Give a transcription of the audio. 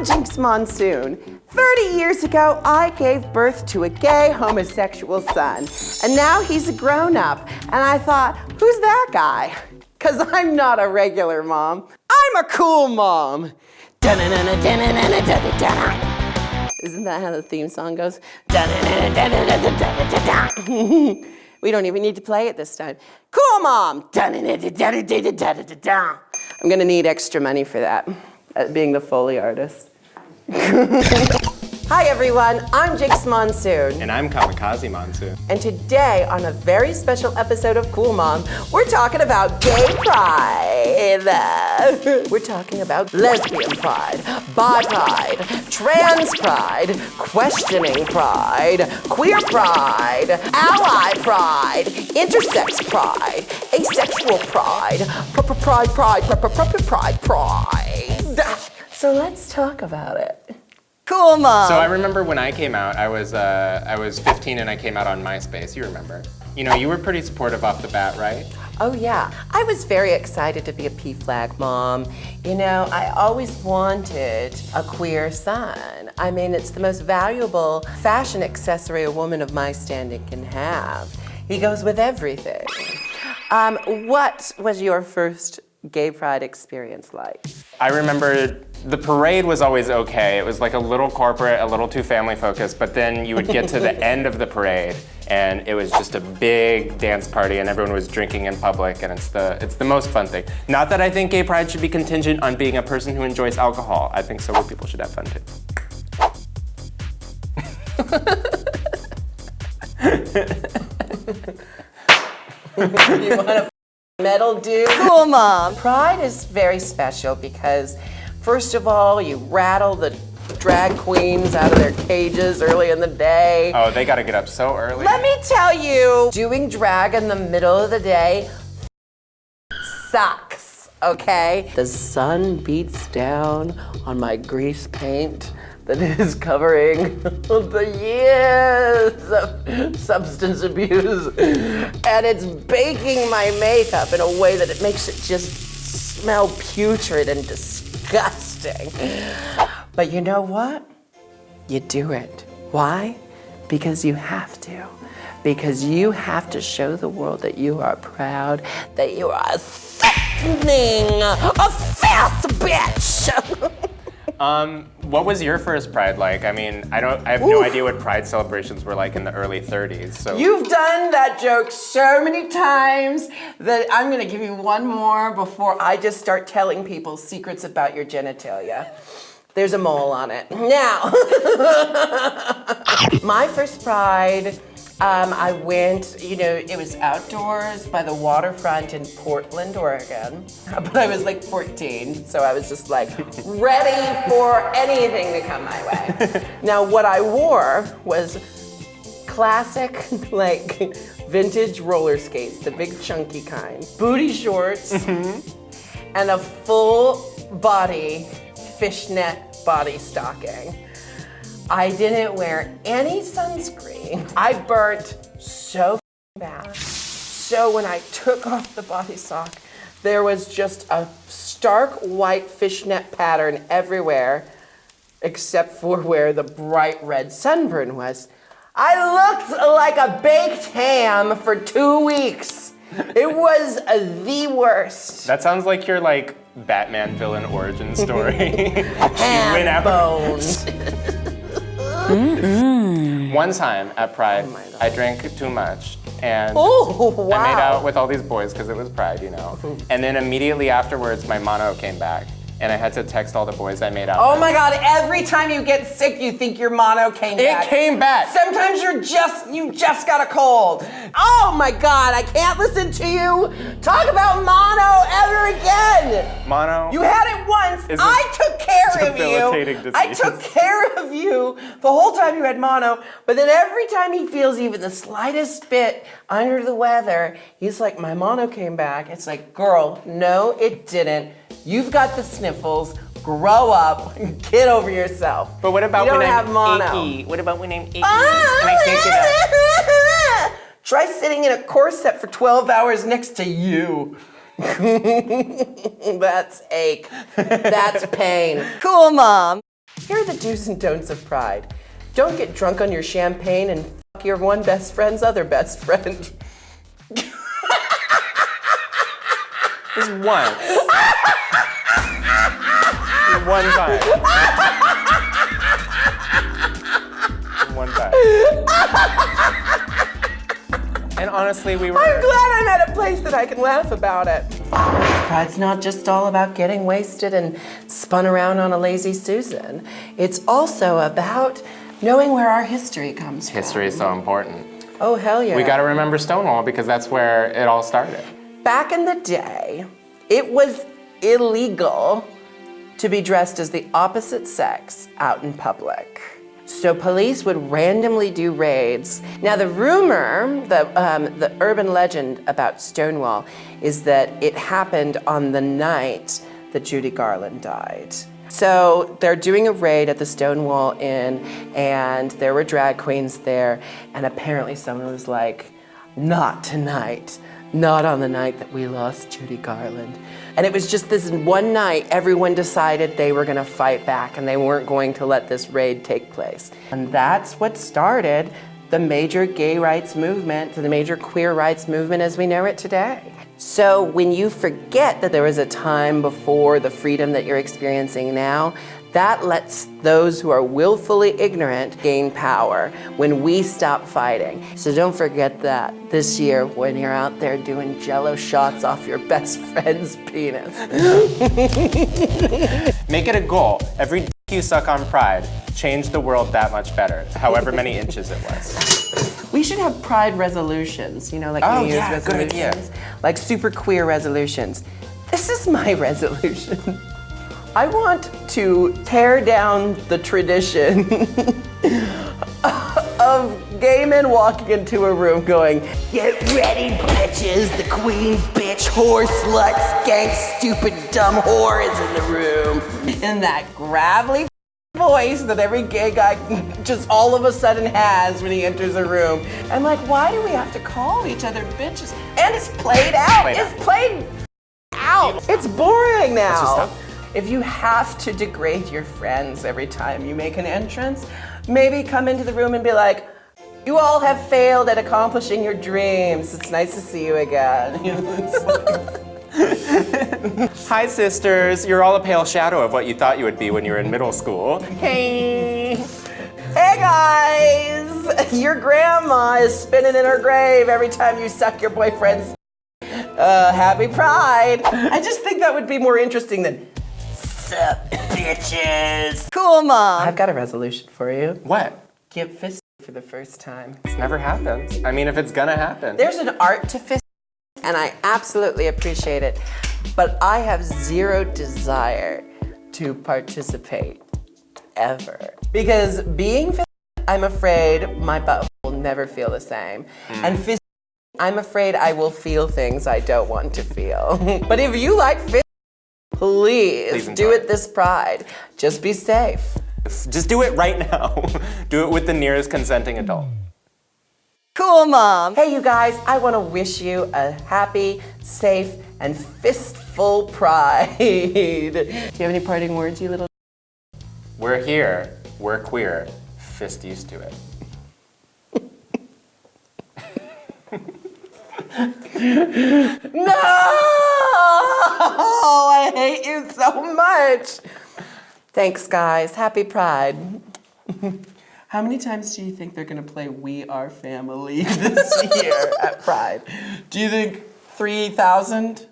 I'm Jinkx Monsoon. 30 years ago, I gave birth to a gay homosexual son, and now he's a grown-up. And I thought, who's that guy? Because I'm not a regular mom. I'm a cool mom. Isn't that how the theme song goes? We don't even need to play it this time. Cool mom. I'm gonna need extra money for that, being the Foley artist. Hi everyone, I'm Jinkx Monsoon. And I'm Kamikaze Monsoon. And today, on a very special episode of Cool Mom, we're talking about gay pride. We're talking about lesbian pride, bi pride, trans pride, questioning pride, queer pride, ally pride, intersex pride, asexual pride, pride. So let's talk about it. Cool Mom. So I remember when I came out, I was 15 and I came out on MySpace, you remember. You know, you were pretty supportive off the bat, right? Oh yeah, I was very excited to be a P-flag mom. You know, I always wanted a queer son. I mean, it's the most valuable fashion accessory a woman of my standing can have. He goes with everything. What was your first gay pride experience like? I remember the parade was always okay. It was like a little corporate, a little too family focused, but then you would get to the end of the parade and it was just a big dance party and everyone was drinking in public, and it's the most fun thing. Not that I think gay pride should be contingent on being a person who enjoys alcohol. I think sober people should have fun too. You want a medal, dude? Cool Mom. Pride is very special because, first of all, you rattle the drag queens out of their cages early in the day. Oh, they gotta get up so early. Let me tell you, doing drag in the middle of the day sucks, okay? The sun beats down on my grease paint that is covering the years of substance abuse, and it's baking my makeup in a way that it makes it just smell putrid and disgusting. But you know what? You do it. Why? Because you have to. Because you have to show the world that you are proud, that you are a sickening, a fast bitch. What was your first Pride like? I mean, I have no idea what Pride celebrations were like in the early 30s, so. You've done that joke so many times that I'm gonna give you one more before I just start telling people secrets about your genitalia. There's a mole on it. Now, my first Pride, I went, you know, it was outdoors by the waterfront in Portland, Oregon. But I was like 14, so I was just like ready for anything to come my way. Now, what I wore was classic, like vintage roller skates, the big chunky kind, booty shorts, and a full body fishnet body stocking. I didn't wear any sunscreen. I burnt so bad. So when I took off the body sock, there was just a stark white fishnet pattern everywhere, except for where the bright red sunburn was. I looked like a baked ham for 2 weeks. It was the worst. That sounds like your like Batman villain origin story. Ham bones. One time at Pride, I drank too much and Oh, wow. I made out with all these boys because it was Pride, you know. And then immediately afterwards, my mono came back and I had to text all the boys I made out Oh with. my God, every time you get sick, you think your mono came back. It came back. Sometimes you just got a cold. Oh my God, I can't listen to you talk about mono ever again. Mono. You had it once. I took care of you. Debilitating disease. I took care of you the whole time you had mono, but then every time he feels even the slightest bit under the weather, he's like, my mono came back. It's like, girl, no, it didn't. You've got the sniffles. Grow up. Get over yourself. But what about you when don't I'm have mono? icky? What about when I'm icky and I can't get up? Try sitting in a corset for 12 hours next to you. That's ache. That's pain. Cool, Mom. Here are the do's and don'ts of pride. Don't get drunk on your champagne and fuck your one best friend's other best friend. Just once. One time. One time. And honestly, we were... I'm glad I'm at a place that I can laugh about it. Pride's not just all about getting wasted and spun around on a lazy Susan. It's also about knowing where our history comes from. History is so important. Oh, hell yeah. We gotta remember Stonewall because that's where it all started. Back in the day, it was illegal to be dressed as the opposite sex out in public. So police would randomly do raids. Now the rumor, the urban legend about Stonewall is that it happened on the night that Judy Garland died. So they're doing a raid at the Stonewall Inn and there were drag queens there and apparently someone was like, not tonight. Not on the night that we lost Judy Garland. And it was just this one night, everyone decided they were gonna fight back and they weren't going to let this raid take place. And that's what started the major gay rights movement, the major queer rights movement as we know it today. So when you forget that there was a time before the freedom that you're experiencing now, that lets those who are willfully ignorant gain power when we stop fighting. So don't forget that this year when you're out there doing Jell-O shots off your best friend's penis. Make it a goal. Every dick you suck on Pride, change the world that much better, however many inches it was. We should have Pride resolutions, you know, like Oh, New Year's yeah, good resolutions. idea. Like super queer resolutions. This is my resolution. I want to tear down the tradition of gay men walking into a room going, get ready, bitches, the queen, bitch, whore, slut, skank, stupid, dumb whore is in the room. In that gravelly voice that every gay guy just all of a sudden has when he enters a room. I'm like, why do we have to call each other bitches? And it's played out. It's played out. It's boring now. Let's just stop. If you have to degrade your friends every time you make an entrance, maybe come into the room and be like, you all have failed at accomplishing your dreams. It's nice to see you again. Hi, sisters. You're all a pale shadow of what you thought you would be when you were in middle school. Hey. Hey guys! Your grandma is spinning in her grave every time you suck your boyfriend's happy Pride. I just think that would be more interesting than sup, bitches. Cool, Mom. I've got a resolution for you. What? Get fisted for the first time. This never happens. I mean, if it's gonna happen. There's an art to fisting, and I absolutely appreciate it, but I have zero desire to participate ever. Because being fisted, I'm afraid my butt will never feel the same. And fisting, I'm afraid I will feel things I don't want to feel. But if you like fisting, please do it this Pride. Just be safe. Just do it right now. Do it with the nearest consenting adult. Cool, Mom. Hey, you guys, I want to wish you a happy, safe, and fistful Pride. Do you have any parting words, you little... We're here. We're queer. Fist used to it. No! I hate you so much. Thanks, guys. Happy Pride. How many times do you think they're going to play We Are Family this year at Pride? Do you think 3,000?